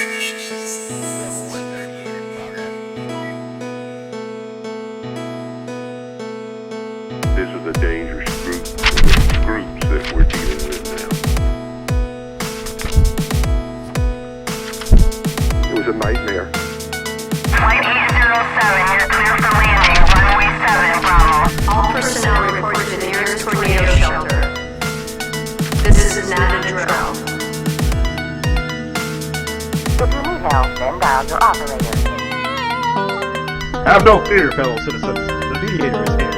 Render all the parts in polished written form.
This is a dangerous groups that we're dealing with now. It was a nightmare. Flight 807, you're clear for landing. Runway 7, Bravo. All personnel report to the nearest tornado shelter. This is not a drill. If you need help, then dial your operator. Have no fear, fellow citizens. The Mediator is here.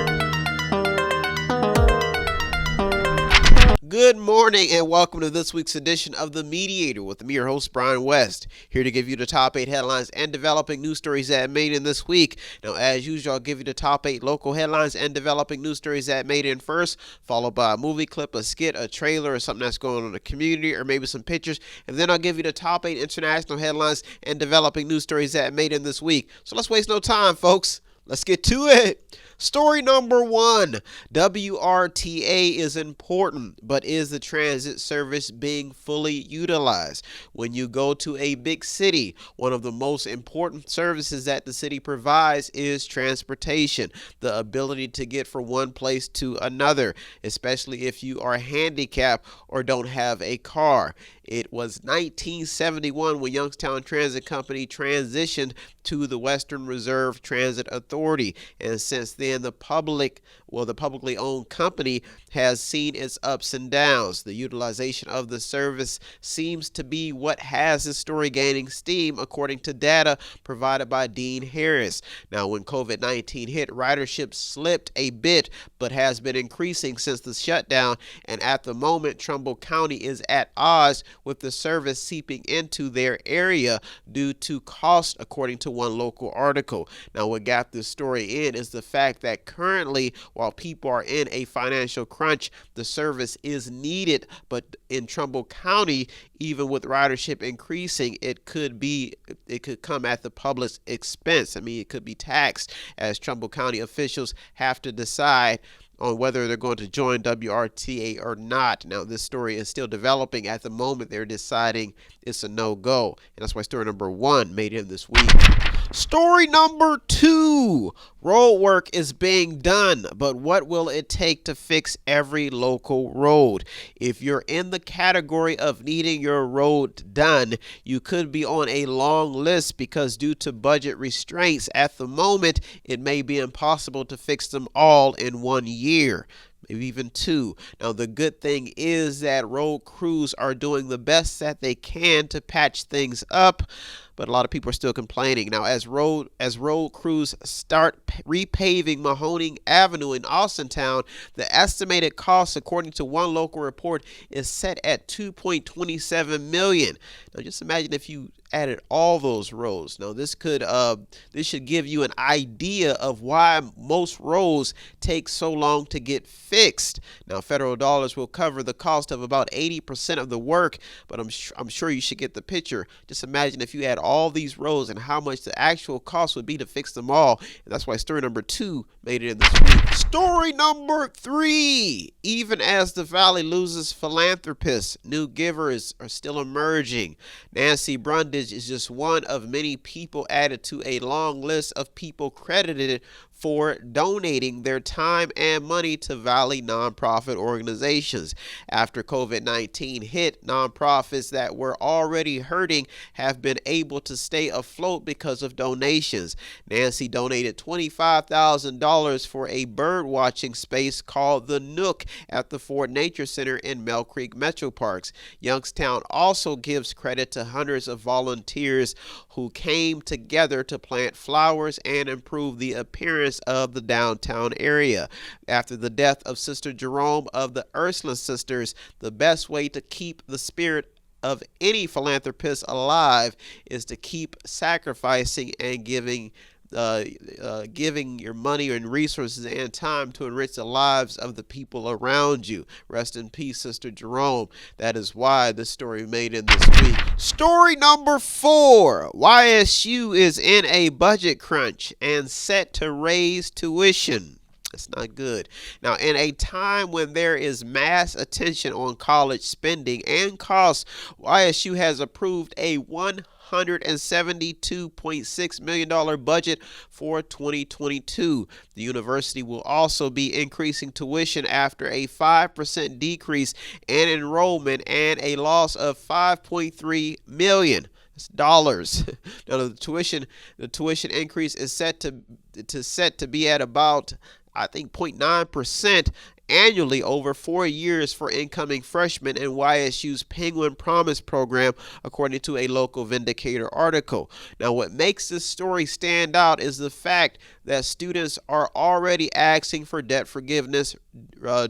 Good morning and welcome to this week's edition of The Mediator with me, your host, Brian West, here to give you the top 8 headlines and developing news stories that made in this week. Now, as usual, I'll give you the top 8 local headlines and developing news stories that made in first, followed by a movie clip, a skit, a trailer, or something that's going on in the community, or maybe some pictures. And then I'll give you the top 8 international headlines and developing news stories that made in this week. So let's waste no time, folks. Let's get to it. Story number 1, WRTA is important, but is the transit service being fully utilized? When you go to a big city, one of the most important services that the city provides is transportation, the ability to get from one place to another, especially if you are handicapped or don't have a car. It was 1971 when Youngstown Transit Company transitioned to the Western Reserve Transit Authority, and since then the publicly owned company has seen its ups and downs. The utilization of the service seems to be what has the story gaining steam, according to data provided by Dean Harris. Now, when COVID-19 hit, ridership slipped a bit, but has been increasing since the shutdown, and at the moment, Trumbull County is at odds with the service seeping into their area due to cost, according to one local article. Now, what got this story in is the fact that currently, while people are in a financial crunch, the service is needed, but in Trumbull County, even with ridership increasing, it could come at the public's expense. I mean, it could be taxed, as Trumbull County officials have to decide on whether they're going to join WRTA or not. Now, this story is still developing. At the moment, they're deciding it's a no-go. And that's why story number 1 made it this week. Story number 2, road work is being done, but what will it take to fix every local road? If you're in the category of needing your road done, you could be on a long list because due to budget restraints at the moment, it may be impossible to fix them all in 1 year. Maybe even 2. Now, the good thing is that road crews are doing the best that they can to patch things up, but a lot of people are still complaining. Now, as road crews start repaving Mahoning Avenue in Austintown, the estimated cost, according to one local report, is set at $2.27 million. Now, just imagine if you added all those roads. Now, this should give you an idea of why most roads take so long to get fixed. Now, federal dollars will cover the cost of about 80% of the work, but I'm sure you should get the picture. Just imagine if you had all these roads and how much the actual cost would be to fix them all. And that's why story number 2 made it in this week. Story number 3, even as the Valley loses philanthropists, new givers are still emerging. Nancy Brundage is just one of many people added to a long list of people credited for donating their time and money to Valley nonprofit organizations. After COVID-19 hit, nonprofits that were already hurting have been able to stay afloat because of donations. Nancy donated $25,000 for a bird watching space called The Nook at the Ford Nature Center in Mel Creek Metro Parks. Youngstown also gives credit to hundreds of volunteers who came together to plant flowers and improve the appearance of the downtown area. After the death of Sister Jerome of the Ursula Sisters, the best way to keep the spirit of any philanthropist alive is to keep sacrificing and giving your money and resources and time to enrich the lives of the people around you. Rest in peace, Sister Jerome. That is why this story made in this week. Story number 4. YSU is in a budget crunch and set to raise tuition. It's not good. Now, in a time when there is mass attention on college spending and costs, YSU has approved a $172.6 million budget for 2022. The university will also be increasing tuition after a 5% decrease in enrollment and a loss of $5.3 million. Dollars. Now the tuition increase is set to be at about, I think, 0.9% annually over 4 years for incoming freshmen in YSU's Penguin Promise program, according to a local Vindicator article. Now, what makes this story stand out is the fact that students are already asking for debt forgiveness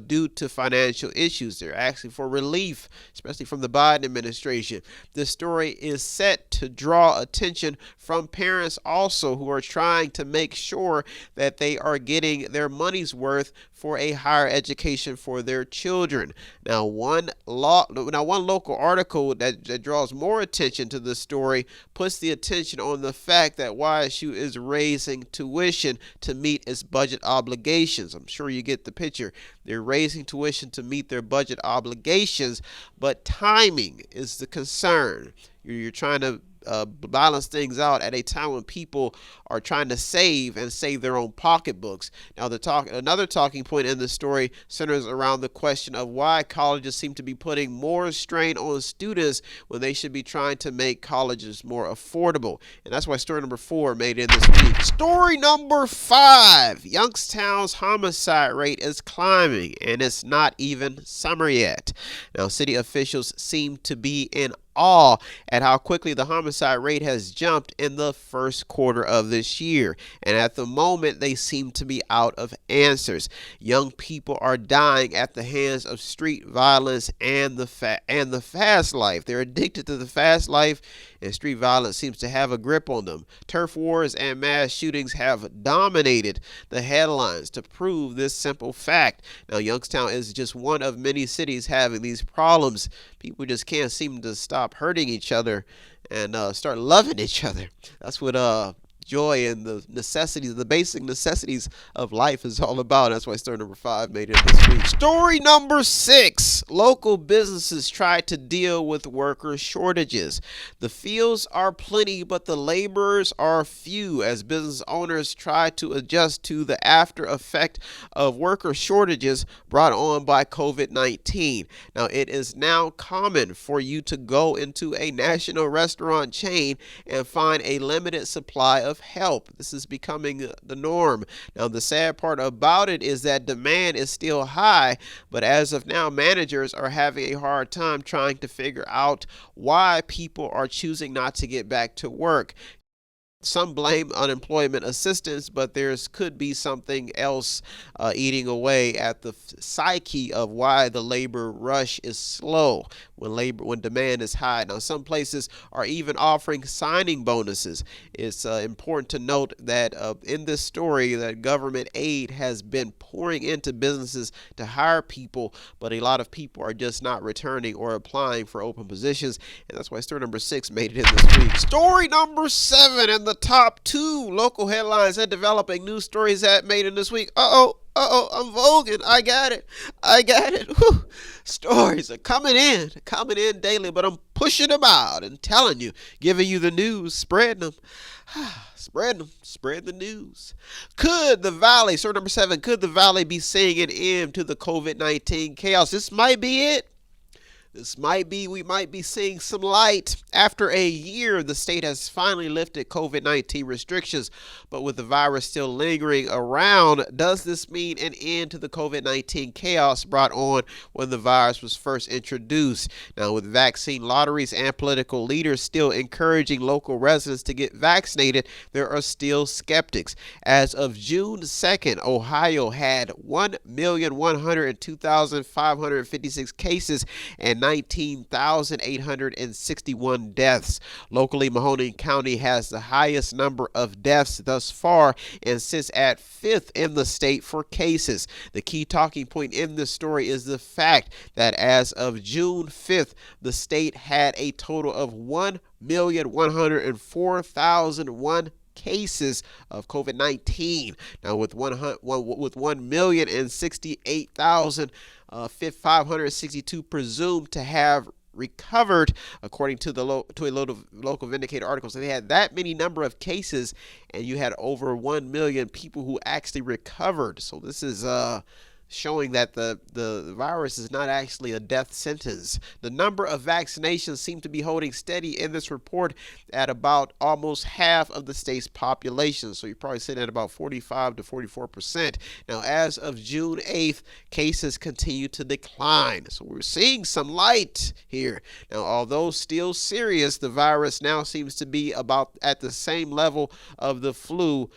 due to financial issues. They're asking for relief, especially from the Biden administration. This story is set to draw attention from parents also, who are trying to make sure that they are getting their money's worth for a higher education for their children. Now, one local article that draws more attention to this story puts the attention on the fact that YSU is raising tuition to meet its budget obligations. I'm sure you get the picture. They're raising tuition to meet their budget obligations, but timing is the concern. You're trying to balance things out at a time when people are trying to save their own pocketbooks. Now, another talking point in the story centers around the question of why colleges seem to be putting more strain on students when they should be trying to make colleges more affordable. And that's why story number 4 made it in this week. Story number 5, Youngstown's homicide rate is climbing, and it's not even summer yet. Now, city officials seem to be in awe at how quickly the homicide rate has jumped in the first quarter of this year, and at the moment they seem to be out of answers. Young people are dying at the hands of street violence and the fast life. They're addicted to the fast life, and street violence seems to have a grip on them. Turf wars and mass shootings have dominated the headlines to prove this simple fact. Now, Youngstown is just one of many cities having these problems. People just can't seem to stop hurting each other and start loving each other. That's what joy and the necessities, the basic necessities of life is all about. That's why story number 5 made it this week. Story number 6, local businesses try to deal with worker shortages. The fields are plenty, but the laborers are few as business owners try to adjust to the after effect of worker shortages brought on by COVID-19. Now, it is now common for you to go into a national restaurant chain and find a limited supply of help. This is becoming the norm. Now, the sad part about it is that demand is still high, but as of now, managers are having a hard time trying to figure out why people are choosing not to get back to work. Some blame unemployment assistance, but could be something else eating away at the psyche of why the labor rush is slow when demand is high. Now, some places are even offering signing bonuses. It's important to note that in this story that government aid has been pouring into businesses to hire people, but a lot of people are just not returning or applying for open positions, and that's why story number 6 made it in this week. Story number 7 and the top 2 local headlines and developing news stories that made it this week. I'm voguing. I got it. Whew. Stories are coming in daily, but I'm pushing them out and telling you, giving you the news, spreading them. Spread the news. Could the Valley, story number 7, could the Valley be seeing an end to the COVID-19 chaos? This might be it. We might be seeing some light. After a year, the state has finally lifted COVID-19 restrictions, but with the virus still lingering around, does this mean an end to the COVID-19 chaos brought on when the virus was first introduced? Now, with vaccine lotteries and political leaders still encouraging local residents to get vaccinated, there are still skeptics. As of June 2nd, Ohio had 1,102,556 cases and 19,861 deaths. Locally, Mahoning County has the highest number of deaths thus far and sits at 5th in the state for cases. The key talking point in this story is the fact that as of June 5th, the state had a total of 1,104,001 cases of COVID-19. Now, with 1,068,562 presumed to have recovered, according to the local Vindicator article. So they had that many number of cases, and you had over 1 million people who actually recovered. So this is showing that the virus is not actually a death sentence. The number of vaccinations seem to be holding steady in this report at about almost half of the state's population. So you're probably sitting at about 45 to 44%. Now, as of June 8th, cases continue to decline. So we're seeing some light here. Now, although still serious, the virus now seems to be about at the same level of the flu,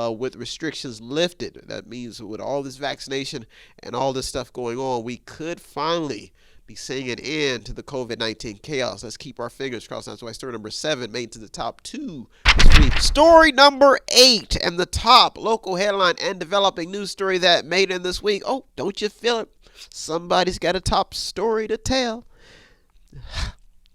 with restrictions lifted. That means with all this vaccination and all this stuff going on, we could finally be seeing an end to the COVID-19 chaos. Let's keep our fingers crossed. That's why story number 7 made it to the top 2 this week. Story number 8 and the top local headline and developing news story that made it this week. Oh, don't you feel it? Somebody's got a top story to tell.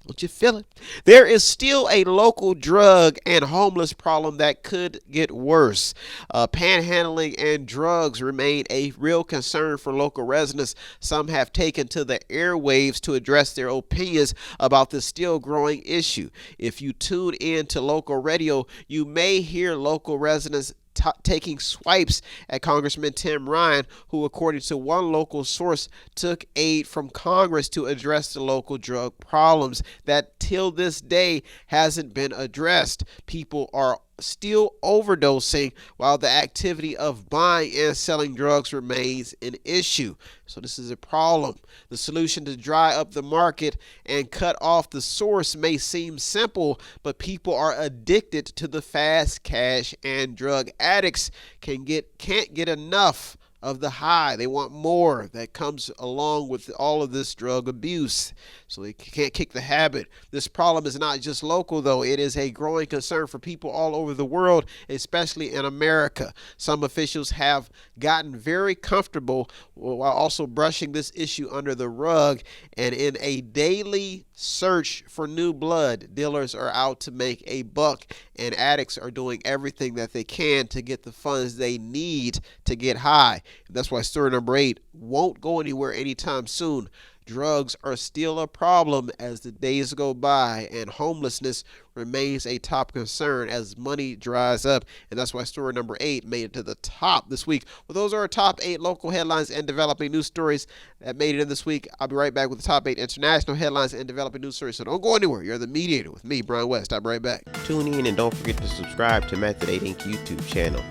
Don't you feel it? There is still a local drug and homeless problem that could get worse. Panhandling and drugs remain a real concern for local residents. Some have taken to the airwaves to address their opinions about this still growing issue. If you tune in to local radio, you may hear local residents taking swipes at Congressman Tim Ryan, who, according to one local source, took aid from Congress to address the local drug problems that till this day hasn't been addressed. People are still overdosing while the activity of buying and selling drugs remains an issue. So this is a problem. The solution to dry up the market and cut off the source may seem simple, but people are addicted to the fast cash, and drug addicts can't get enough of the high. They want more that comes along with all of this drug abuse. So they can't kick the habit. This problem is not just local, though. It is a growing concern for people all over the world, especially in America. Some officials have gotten very comfortable while also brushing this issue under the rug. And in a daily search for new blood, dealers are out to make a buck, and addicts are doing everything that they can to get the funds they need to get high. That's why story number 8 won't go anywhere anytime soon. Drugs are still a problem as the days go by, and homelessness remains a top concern as money dries up. And that's why story number 8 made it to the top this week. Well, those are our top 8 local headlines and developing news stories that made it in this week. I'll be right back with the top 8 international headlines and developing news stories. So don't go anywhere. You're the Mediator with me, Brian West. I'll be right back. Tune in and don't forget to subscribe to Method 8 Inc. YouTube channel.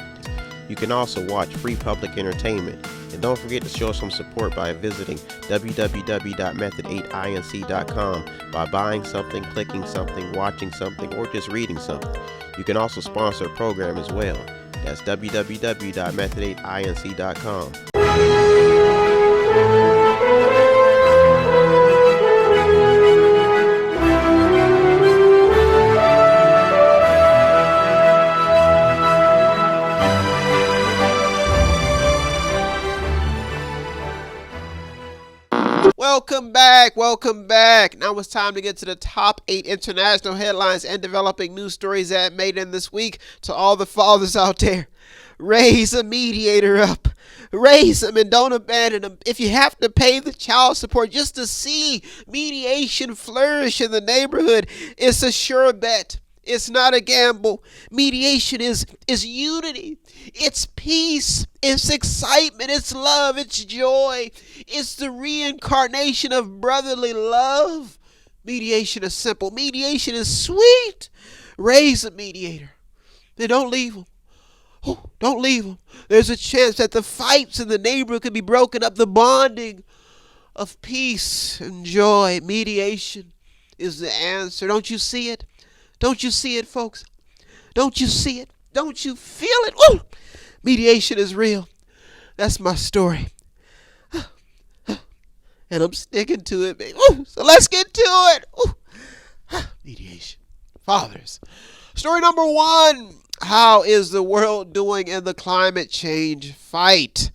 You can also watch free public entertainment. And don't forget to show some support by visiting www.method8inc.com by buying something, clicking something, watching something, or just reading something. You can also sponsor a program as well. That's www.method8inc.com. Welcome back. Now it's time to get to the top 8 international headlines and developing news stories that made in this week. To all the fathers out there, raise a mediator up. Raise them and don't abandon them. If you have to pay the child support just to see mediation flourish in the neighborhood, it's a sure bet. It's not a gamble. Mediation is unity. It's peace. It's excitement. It's love. It's joy. It's the reincarnation of brotherly love. Mediation is simple. Mediation is sweet. Raise a mediator. Then don't leave them. Oh, don't leave them. There's a chance that the fights in the neighborhood could be broken up. The bonding of peace and joy. Mediation is the answer. Don't you see it? Don't you see it, folks? Don't you see it? Don't you feel it? Woo! Mediation is real. That's my story. And I'm sticking to it, baby. Woo! So let's get to it. Woo! Mediation. Fathers. Story number 1. How is the world doing in the climate change fight?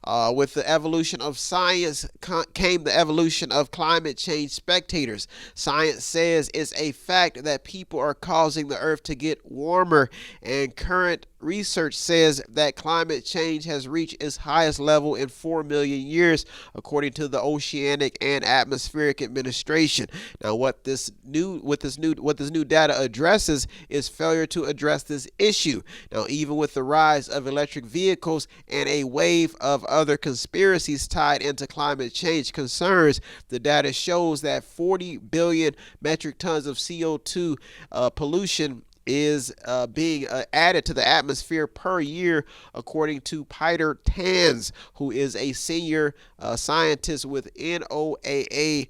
With the evolution of science came the evolution of climate change spectators. Science says it's a fact that people are causing the earth to get warmer, and current research says that climate change has reached its highest level in 4 million years, according to the Oceanic and Atmospheric Administration. Now, what this new data addresses is failure to address this issue. Now, even with the rise of electric vehicles and a wave of other conspiracies tied into climate change concerns, the data shows that 40 billion metric tons of CO2 pollution is being added to the atmosphere per year, according to Peter Tans, who is a senior scientist with NOAA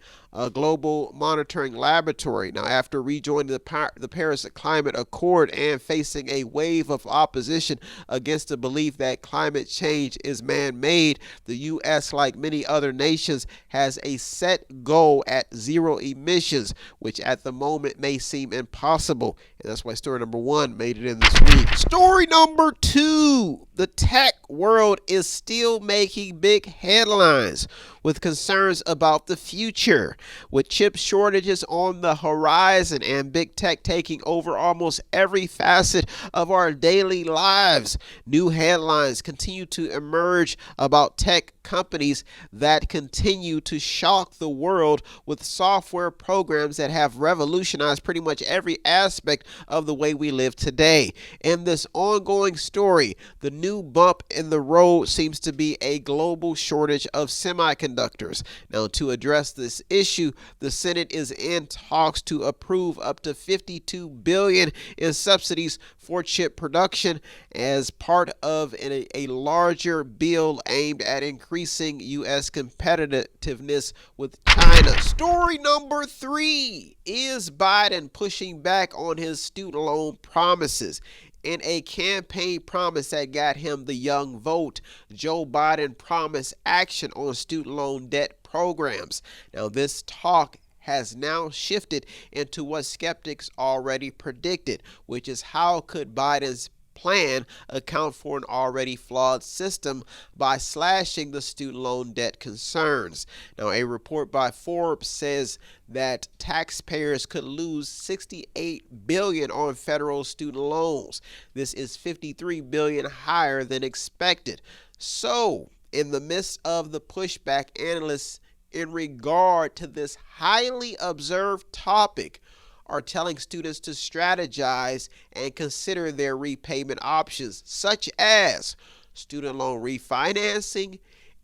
Global Monitoring Laboratory. Now, after rejoining the Paris Climate Accord and facing a wave of opposition against the belief that climate change is man-made, the U.S., like many other nations, has a set goal at zero emissions, which at the moment may seem impossible. And that's why story number 1 made it in this week. Story number 2. The tech world is still making big headlines with concerns about the future. With chip shortages on the horizon and big tech taking over almost every facet of our daily lives, new headlines continue to emerge about tech companies that continue to shock the world with software programs that have revolutionized pretty much every aspect of the way we live today. In this ongoing story, the new bump in the road seems to be a global shortage of semiconductors. Now, to address this issue, the Senate is in talks to approve up to $52 billion in subsidies for chip production as part of a larger bill aimed at increasing U.S. competitiveness with China. Story number 3. Is Biden pushing back on his student loan promises? In a campaign promise that got him the young vote, Joe Biden promised action on student loan debt programs. Now, this talk has now shifted into what skeptics already predicted, which is how could Biden's plan account for an already flawed system by slashing the student loan debt concerns. Now, a report by Forbes says that taxpayers could lose $68 billion on federal student loans. This is $53 billion higher than expected. So, in the midst of the pushback, analysts in regard to this highly observed topic are telling students to strategize and consider their repayment options, such as student loan refinancing,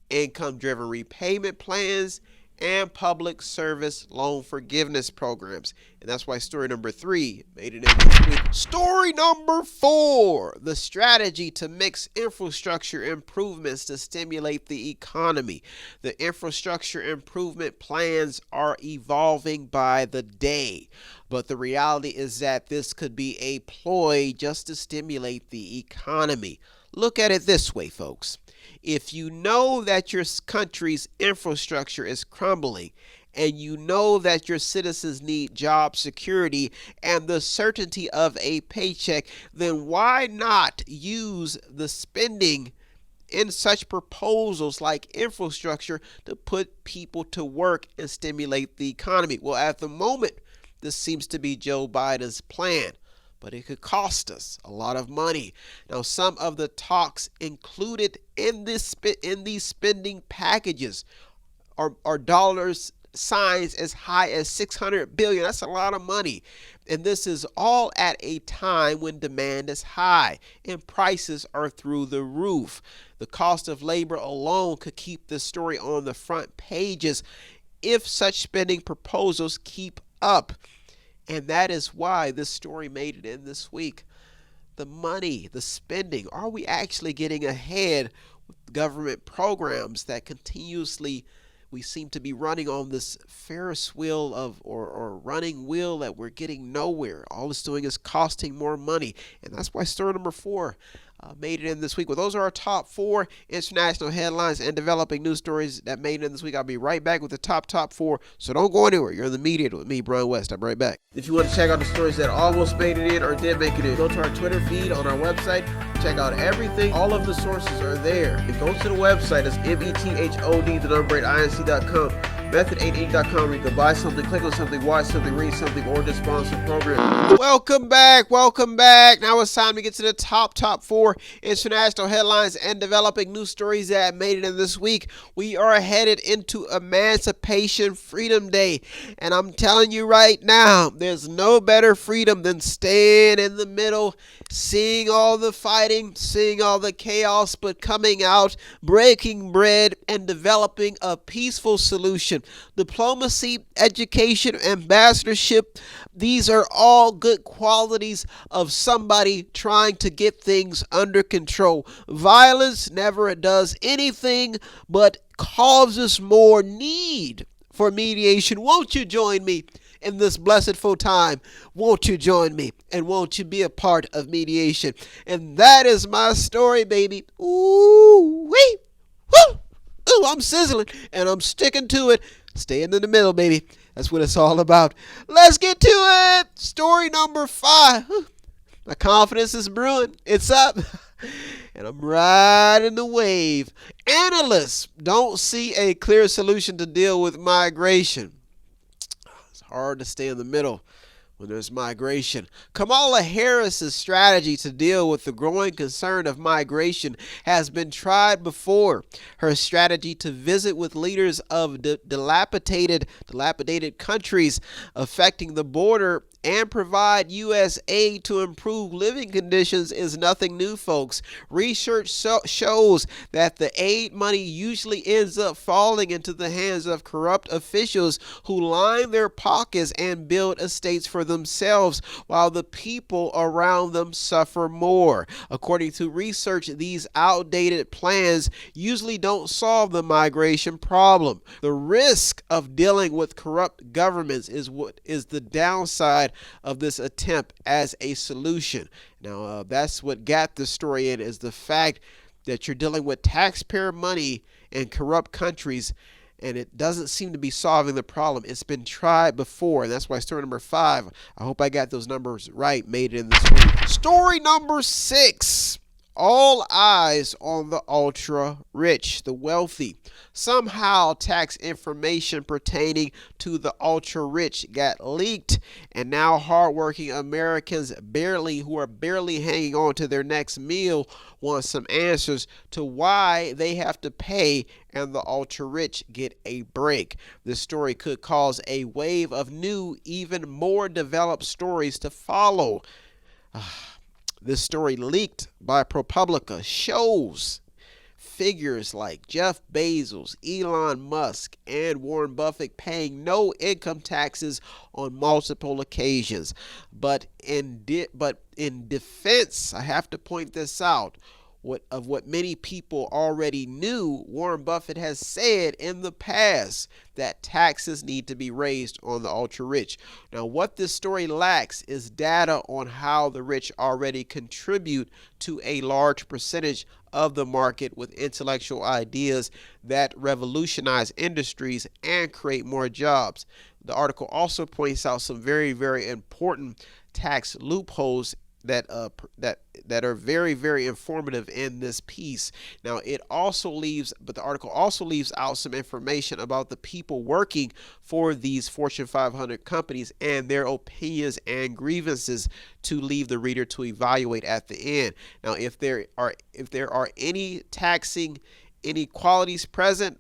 income-driven repayment plans, and public service loan forgiveness programs. And that's why story number 3 made it in this week. Story number 4, the strategy to mix infrastructure improvements to stimulate the economy. The infrastructure improvement plans are evolving by the day, but the reality is that this could be a ploy just to stimulate the economy. Look at it this way, folks. If you know that your country's infrastructure is crumbling, and you know that your citizens need job security and the certainty of a paycheck, then why not use the spending in such proposals like infrastructure to put people to work and stimulate the economy? Well, at the moment, this seems to be Joe Biden's plan, but it could cost us a lot of money. Now, some of the talks included in these spending packages are dollars signs as high as $600 billion. That's a lot of money. And this is all at a time when demand is high and prices are through the roof. The cost of labor alone could keep this story on the front pages if such spending proposals keep up. And that is why this story made it in this week. The money, the spending, are we actually getting ahead with government programs that continuously we seem to be running on this Ferris wheel or running wheel that we're getting nowhere? All it's doing is costing more money. And that's why story number 4 made it in this week. Well, those are our top 4 international headlines and developing news stories that made it in this week. I'll be right back with the top 4. So don't go anywhere. You're in the Mediator with me, Brian West. I'm right back. If you want to check out the stories that almost made it in or did make it in, go to our Twitter feed on our website. Check out everything. All of the sources are there. And go to the website. It's method, the number 8, inc.com. Method8inc.com, where you can buy something, click on something, watch something, read something, or just sponsor a program. Welcome back. Now it's time to get to the top 4 international headlines and developing news stories that made it in this week. We are headed into Emancipation Freedom Day, and I'm telling you right now, there's no better freedom than staying in the middle, seeing all the fighting, seeing all the chaos, but coming out, breaking bread, and developing a peaceful solution. Diplomacy, education, ambassadorship, these are all good qualities of somebody trying to get things under control. Violence never does anything but causes more need for mediation. Won't you join me in this blessed full time? Won't you join me? And won't you be a part of mediation? And that is my story, baby. Ooh, wee, woo. Ooh, I'm sizzling and I'm sticking to it. Staying in the middle, baby. That's what it's all about. Let's get to it. Story number 5. My confidence is brewing. It's up. And I'm riding the wave. Analysts don't see a clear solution to deal with migration. It's hard to stay in the middle when there's migration. Kamala Harris's strategy to deal with the growing concern of migration has been tried before. Her strategy to visit with leaders of dilapidated countries affecting the border and provide U.S. aid to improve living conditions is nothing new, folks. Research shows that the aid money usually ends up falling into the hands of corrupt officials who line their pockets and build estates for themselves while the people around them suffer more. According to research, these outdated plans usually don't solve the migration problem. The risk of dealing with corrupt governments is what is the downside of this attempt as a solution. Now, that's what got the story in, is the fact that you're dealing with taxpayer money in corrupt countries, and it doesn't seem to be solving the problem. It's been tried before, and that's why story number 5, I hope I got those numbers right, made it in this week. Story number 6. All eyes on the ultra rich, the wealthy. Somehow tax information pertaining to the ultra rich got leaked, and now hardworking Americans who are barely hanging on to their next meal want some answers to why they have to pay and the ultra rich get a break. This story could cause a wave of new, even more developed stories to follow. This story, leaked by ProPublica, shows figures like Jeff Bezos, Elon Musk, and Warren Buffett paying no income taxes on multiple occasions. But in defense, I have to point this out, what many people already knew, Warren Buffett has said in the past that taxes need to be raised on the ultra rich. Now, what this story lacks is data on how the rich already contribute to a large percentage of the market with intellectual ideas that revolutionize industries and create more jobs. The article also points out some very, very important tax loopholes that are very, very informative in this piece. Now, the article also leaves out some information about the people working for these Fortune 500 companies and their opinions and grievances to leave the reader to evaluate at the end. Now, if there are any taxing inequalities present,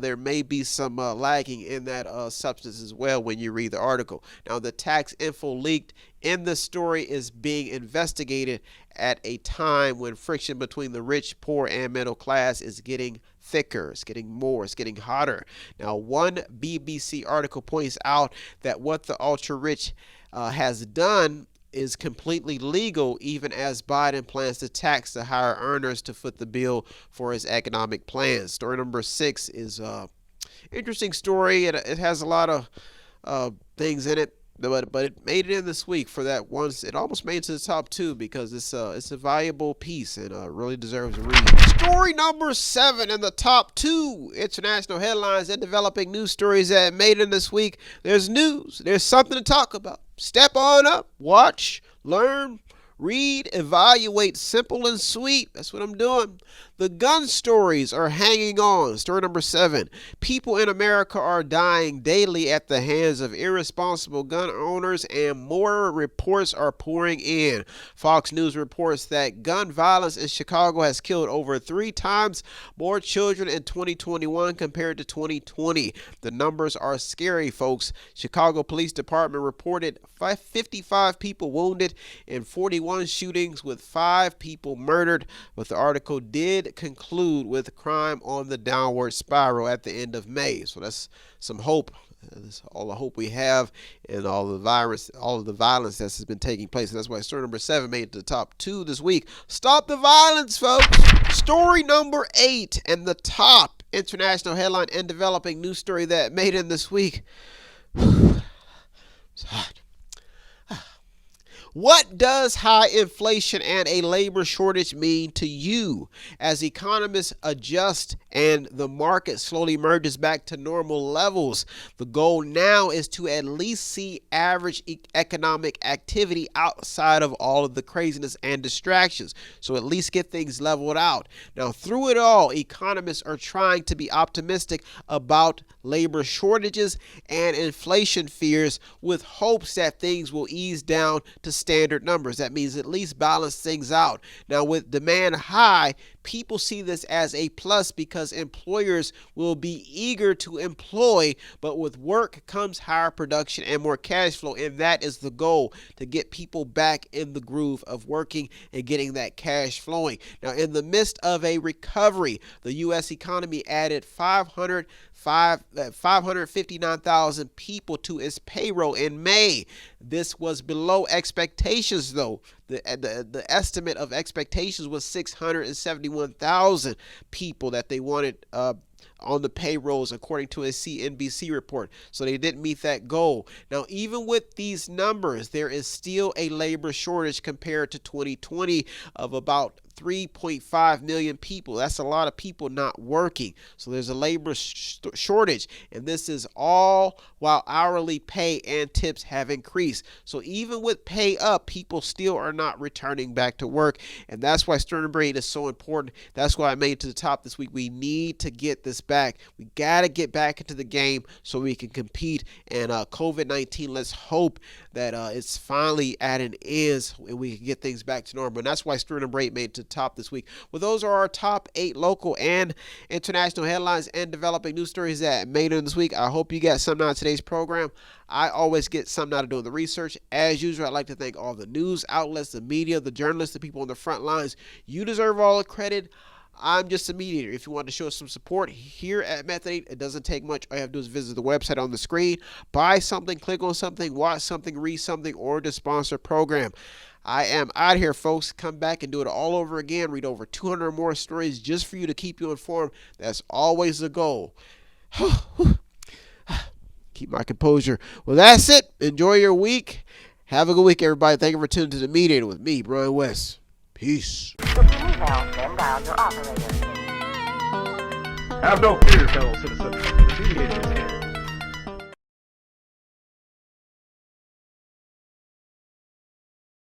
there may be some lagging in that substance as well when you read the article. Now, the tax info leaked in the story is being investigated at a time when friction between the rich, poor, and middle class is getting thicker. It's getting more. It's getting hotter. Now, one BBC article points out that what the ultra rich has done is completely legal, even as Biden plans to tax the higher earners to foot the bill for his economic plans. Story number 6 is interesting story. It has a lot of things in it, but it made it in this week for that once. It almost made it to the top 2 because it's a valuable piece and really deserves a read. Story number 7 in the top 2 international headlines and developing news stories that made it in this week. There's news. There's something to talk about. Step on up, watch, learn, Read, evaluate, simple and sweet. That's what I'm doing. The gun stories are hanging on. Story number 7. People in America are dying daily at the hands of irresponsible gun owners, and more reports are pouring in. Fox News reports that gun violence in Chicago has killed over 3 times more children in 2021 compared to 2020. The numbers are scary, folks. Chicago Police Department reported 55 people wounded in 41 shootings with 5 people murdered, but the article did conclude with crime on the downward spiral at the end of May. So that's some hope. That's all the hope we have, and all of the violence that has been taking place. And that's why story number 7 made it to the top 2 this week. Stop the violence, folks. Story number 8, and the top international headline and developing news story that made it this week. It's hot. What does high inflation and a labor shortage mean to you as economists adjust and the market slowly merges back to normal levels? The goal now is to at least see average economic activity outside of all of the craziness and distractions. So at least get things leveled out. Now, through it all, economists are trying to be optimistic about labor shortages and inflation fears with hopes that things will ease down to standard numbers. That means at least balance things out. Now, with demand high, people see this as a plus because employers will be eager to employ, but with work comes higher production and more cash flow, and that is the goal, to get people back in the groove of working and getting that cash flowing. Now, in the midst of a recovery, the U.S. economy added 559,000 people to its payroll in May. This was below expectations, though. The estimate of expectations was 671,000 people that they wanted on the payrolls, according to a CNBC report. So they didn't meet that goal. Now, even with these numbers, there is still a labor shortage compared to 2020 of about 3.5 million people. That's a lot of people not working. So there's a labor shortage, and this is all while hourly pay and tips have increased. So even with pay up, people still are not returning back to work, and that's why Stern Brain is so important. That's why I made it to the top this week. We need to get this back. We got to get back into the game so we can compete. And COVID-19, let's hope that it's finally at an end and we can get things back to normal. And that's why Stern Brain made it to the top this week. Well, those are our top 8 local and international headlines and developing news stories that made it this week. I hope you got something out of today's program. I always get something out of doing the research. As usual, I'd like to thank all the news outlets, the media, the journalists, the people on the front lines. You deserve all the credit. I'm just a mediator. If you want to show us some support here at Method 8, it doesn't take much. All you have to do is visit the website on the screen, buy something, click on something, watch something, read something, or to sponsor a program. I am out here, folks. Come back and do it all over again. Read over 200 or more stories just for you to keep you informed. That's always the goal. Keep my composure. Well, that's it. Enjoy your week. Have a good week, everybody. Thank you for tuning to The Mediator with me, Brian West. Peace. Have no fear, fellow citizens. The Mediator